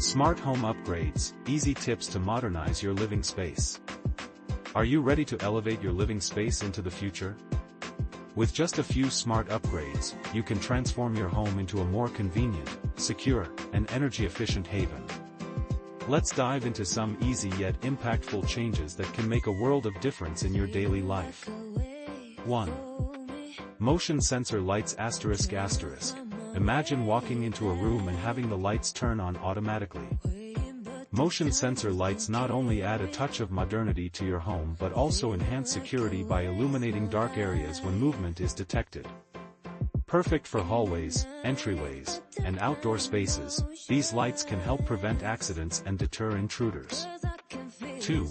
Smart home upgrades, easy tips to modernize your living space. Are you ready to elevate your living space into the future? With just a few smart upgrades, you can transform your home into a more convenient, secure, and energy-efficient haven. Let's dive into some easy yet impactful changes that can make a world of difference in your daily life. 1. Motion sensor lights ****. Imagine walking into a room and having the lights turn on automatically. Motion sensor lights not only add a touch of modernity to your home but also enhance security by illuminating dark areas when movement is detected. Perfect for hallways, entryways, and outdoor spaces, these lights can help prevent accidents and deter intruders. 2.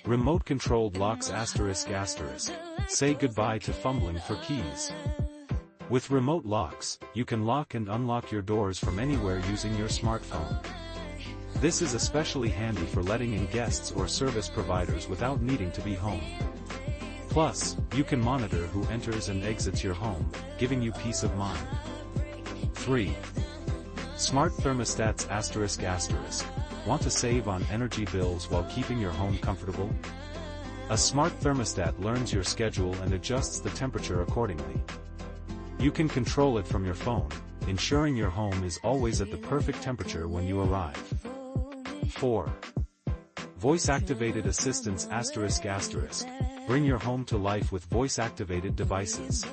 Remote-controlled locks ****. Say goodbye to fumbling for keys. With remote locks, you can lock and unlock your doors from anywhere using your smartphone. This is especially handy for letting in guests or service providers without needing to be home. Plus, you can monitor who enters and exits your home, giving you peace of mind. 3. Smart thermostats ****. Want to save on energy bills while keeping your home comfortable? A smart thermostat learns your schedule and adjusts the temperature accordingly. You can control it from your phone, ensuring your home is always at the perfect temperature when you arrive. 4. Voice-activated assistants ****. Bring your home to life with voice-activated devices.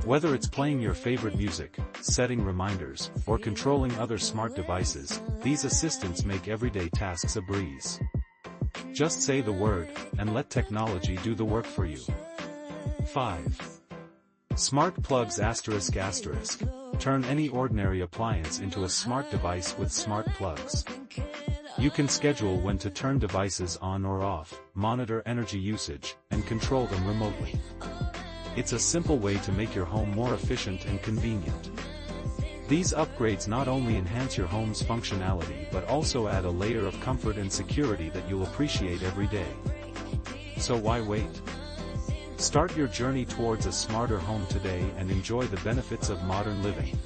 Whether it's playing your favorite music, setting reminders, or controlling other smart devices, these assistants make everyday tasks a breeze. Just say the word, and let technology do the work for you. 5. Smart plugs ****. Turn any ordinary appliance into a smart device with smart plugs. You can schedule when to turn devices on or off, monitor energy usage, and control them remotely. It's a simple way to make your home more efficient and convenient. These upgrades not only enhance your home's functionality but also add a layer of comfort and security that you'll appreciate every day. So why wait? Start your journey towards a smarter home today and enjoy the benefits of modern living.